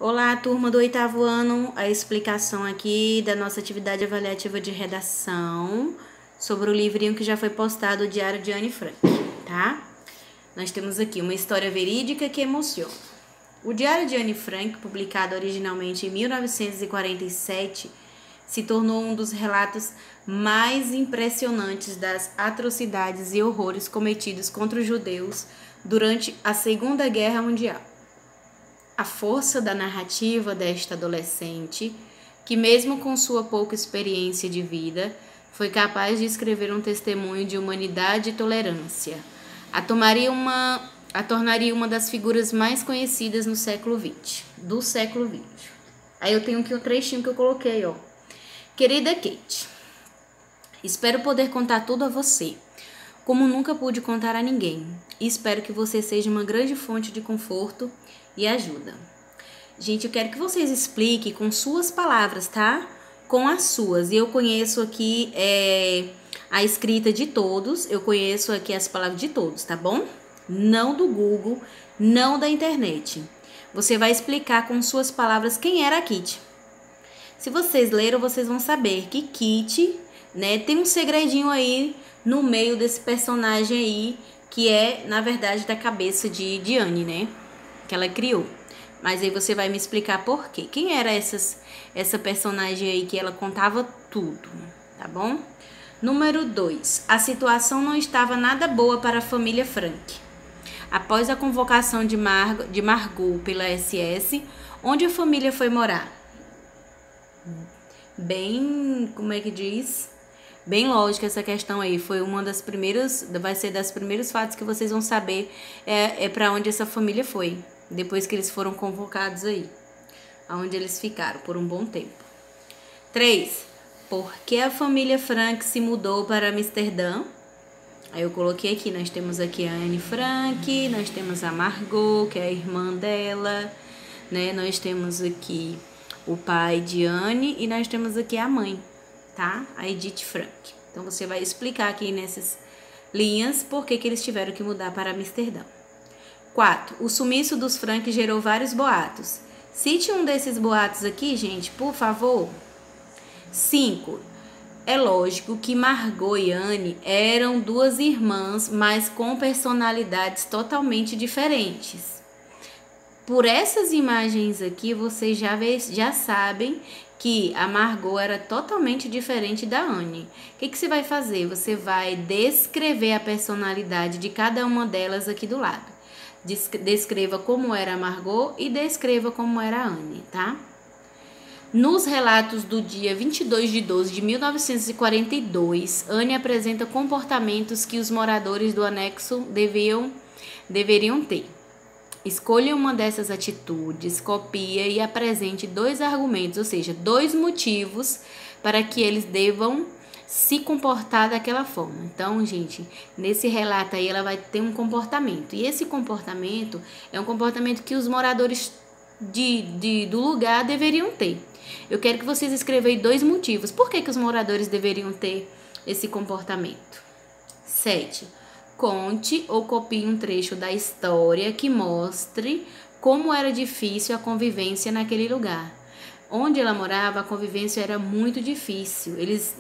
Olá, turma do 8º ano, a explicação aqui da nossa atividade avaliativa de redação sobre o livrinho que já foi postado, o Diário de Anne Frank, tá? Nós temos aqui uma história verídica que emociona. O Diário de Anne Frank, publicado originalmente em 1947, se tornou um dos relatos mais impressionantes das atrocidades e horrores cometidos contra os judeus durante a Segunda Guerra Mundial. A força da narrativa desta adolescente, que mesmo com sua pouca experiência de vida, foi capaz de escrever um testemunho de humanidade e tolerância, a tornaria uma das figuras mais conhecidas no século XX, do século XX. Aí eu tenho aqui um trechinho que eu coloquei, ó. Querida Kate, espero poder contar tudo a você, como nunca pude contar a ninguém, e espero que você seja uma grande fonte de conforto e ajuda. Gente, eu quero que vocês expliquem com suas palavras, tá? Com as suas. E eu conheço aqui a escrita de todos, eu conheço aqui as palavras de todos, tá bom? Não do Google, não da internet. Você vai explicar com suas palavras quem era a Kitty. Se vocês leram, vocês vão saber que Kitty, né, tem um segredinho aí no meio desse personagem aí, que é, na verdade, da cabeça de Anne, né? Que ela criou. Mas aí você vai me explicar por quê. Quem era essa personagem aí que ela contava tudo, tá bom? Número 2. A situação não estava nada boa para a família Frank. Após a convocação de Margot pela SS, onde a família foi morar? Bem, como é que diz? Bem lógica essa questão aí. Foi uma das primeiras, vai ser das primeiros fatos que vocês vão saber para onde essa família foi, depois que eles foram convocados aí, aonde eles ficaram por um bom tempo. 3. Por que a família Frank se mudou para Amsterdã? Aí eu coloquei aqui, nós temos aqui a Anne Frank, nós temos a Margot, que é a irmã dela, né? Nós temos aqui o pai de Anne e nós temos aqui a mãe, tá? A Edith Frank. Então você vai explicar aqui nessas linhas por que eles tiveram que mudar para Amsterdã. 4. O sumiço dos Frank gerou vários boatos. Cite um desses boatos aqui, gente, por favor. 5. É lógico que Margot e Anne eram duas irmãs, mas com personalidades totalmente diferentes. Por essas imagens aqui, vocês já sabem que a Margot era totalmente diferente da Anne. O que você vai fazer? Você vai descrever a personalidade de cada uma delas aqui do lado. Descreva como era a Margot e descreva como era a Anne, tá? Nos relatos do dia 22 de 12 de 1942, Anne apresenta comportamentos que os moradores do anexo deveriam ter. Escolha uma dessas atitudes, copia e apresente 2 argumentos, ou seja, 2 motivos para que eles devam se comportar daquela forma. Então, gente, nesse relato aí ela vai ter um comportamento. E esse comportamento é um comportamento que os moradores do lugar deveriam ter. Eu quero que vocês escrevam aí 2 motivos. Por que os moradores deveriam ter esse comportamento? 7. Conte ou copie um trecho da história que mostre como era difícil a convivência naquele lugar. Onde ela morava, a convivência era muito difícil. Eles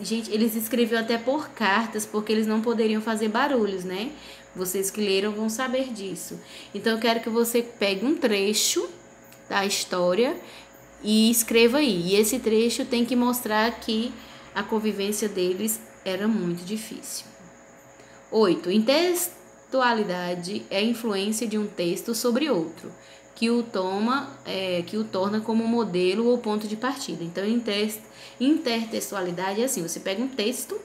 escreviam até por cartas, porque eles não poderiam fazer barulhos, né? Vocês que leram vão saber disso. Então, eu quero que você pegue um trecho da história e escreva aí. E esse trecho tem que mostrar que a convivência deles era muito difícil. 8. Intextualidade é a influência de um texto sobre outro, que o torna como modelo ou ponto de partida. Então, intertextualidade é assim, você pega um texto,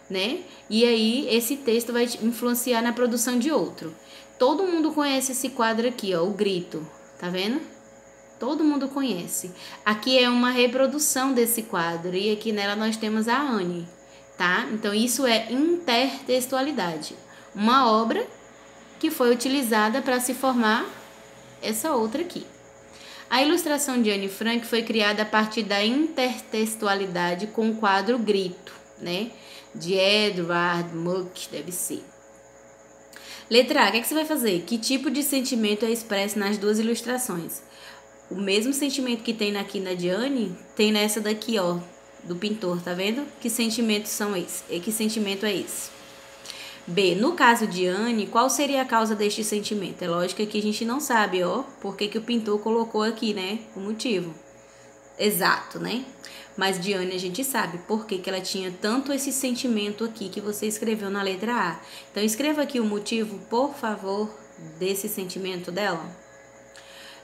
né? E aí, esse texto vai influenciar na produção de outro. Todo mundo conhece esse quadro aqui, ó, o grito, tá vendo? Todo mundo conhece. Aqui é uma reprodução desse quadro, e aqui nela nós temos a Anne, tá? Então, isso é intertextualidade. Uma obra que foi utilizada para se formar essa outra aqui. A ilustração de Anne Frank foi criada a partir da intertextualidade com o quadro Grito, né? De Edward Munch, deve ser. Letra A, o que você vai fazer? Que tipo de sentimento é expresso nas 2 ilustrações? O mesmo sentimento que tem aqui na Diane, tem nessa daqui, ó, do pintor, tá vendo? Que sentimentos são esses? Que sentimento é esse? B, no caso de Anne, qual seria a causa deste sentimento? É lógico que a gente não sabe, ó, por que o pintor colocou aqui, né, o motivo exato, né? Mas de Anne a gente sabe por que ela tinha tanto esse sentimento aqui que você escreveu na letra A. Então, escreva aqui o motivo, por favor, desse sentimento dela.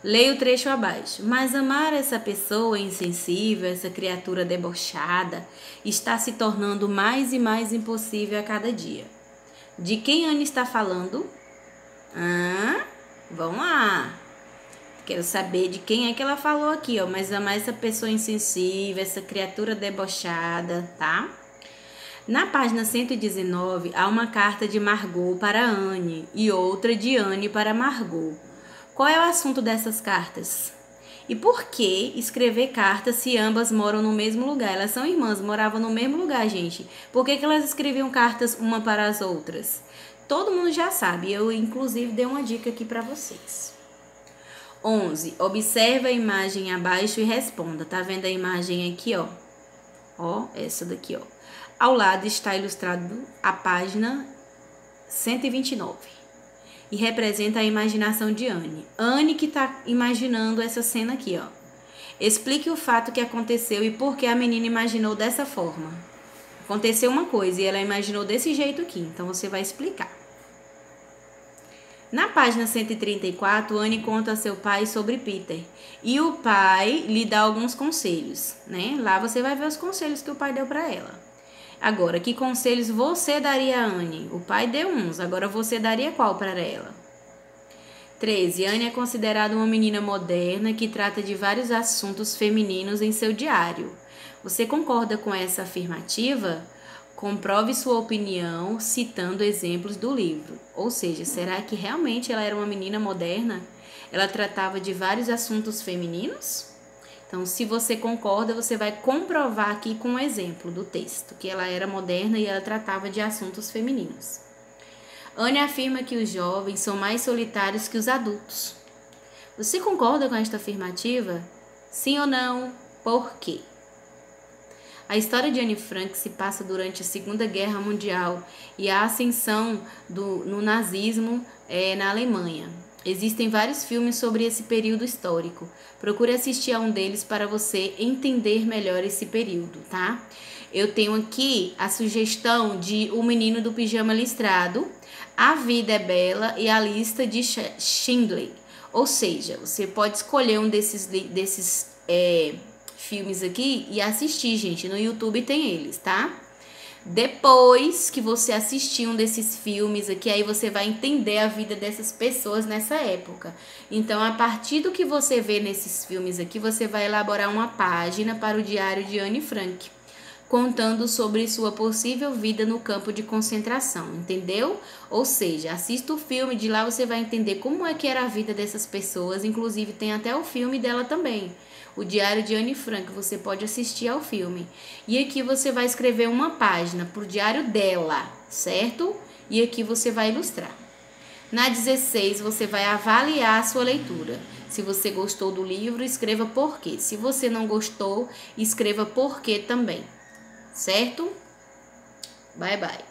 Leia o trecho abaixo. Mas amar essa pessoa insensível, essa criatura debochada, está se tornando mais e mais impossível a cada dia. De quem Anne está falando? Vamos lá. Quero saber de quem é que ela falou aqui, ó. Mas amar essa pessoa insensível, essa criatura debochada, tá? Na página 119, há uma carta de Margot para Anne e outra de Anne para Margot. Qual é o assunto dessas cartas? E por que escrever cartas se ambas moram no mesmo lugar? Elas são irmãs, moravam no mesmo lugar, gente. Por que elas escreviam cartas uma para as outras? Todo mundo já sabe, eu inclusive dei uma dica aqui para vocês. 11. Observe a imagem abaixo e responda. Tá vendo a imagem aqui, ó? Ó, essa daqui, ó. Ao lado está ilustrado a página 129. E representa a imaginação de Anne. Anne que tá imaginando essa cena aqui, ó. Explique o fato que aconteceu e por que a menina imaginou dessa forma. Aconteceu uma coisa e ela imaginou desse jeito aqui. Então, você vai explicar. Na página 134, Anne conta a seu pai sobre Peter. E o pai lhe dá alguns conselhos, né? Lá você vai ver os conselhos que o pai deu para ela. Agora, que conselhos você daria a Anne? O pai deu uns, agora você daria qual para ela? 13. Anne é considerada uma menina moderna que trata de vários assuntos femininos em seu diário. Você concorda com essa afirmativa? Comprove sua opinião citando exemplos do livro. Ou seja, será que realmente ela era uma menina moderna? Ela tratava de vários assuntos femininos? Então, se você concorda, você vai comprovar aqui com um exemplo do texto, que ela era moderna e ela tratava de assuntos femininos. Anne afirma que os jovens são mais solitários que os adultos. Você concorda com esta afirmativa? Sim ou não? Por quê? A história de Anne Frank se passa durante a Segunda Guerra Mundial e a ascensão no nazismo na Alemanha. Existem vários filmes sobre esse período histórico. Procure assistir a um deles para você entender melhor esse período, tá? Eu tenho aqui a sugestão de O Menino do Pijama Listrado, A Vida é Bela e A Lista de Schindler. Ou seja, você pode escolher um desses filmes aqui e assistir, gente. No YouTube tem eles, tá? Depois que você assistir um desses filmes aqui, aí você vai entender a vida dessas pessoas nessa época. Então, a partir do que você vê nesses filmes aqui, você vai elaborar uma página para o diário de Anne Frank, contando sobre sua possível vida no campo de concentração, entendeu? Ou seja, assista o filme, de lá você vai entender como é que era a vida dessas pessoas, inclusive tem até o filme dela também. O Diário de Anne Frank, você pode assistir ao filme. E aqui você vai escrever uma página para o diário dela, certo? E aqui você vai ilustrar. Na 16, você vai avaliar a sua leitura. Se você gostou do livro, escreva por quê. Se você não gostou, escreva por quê também. Certo? Bye, bye.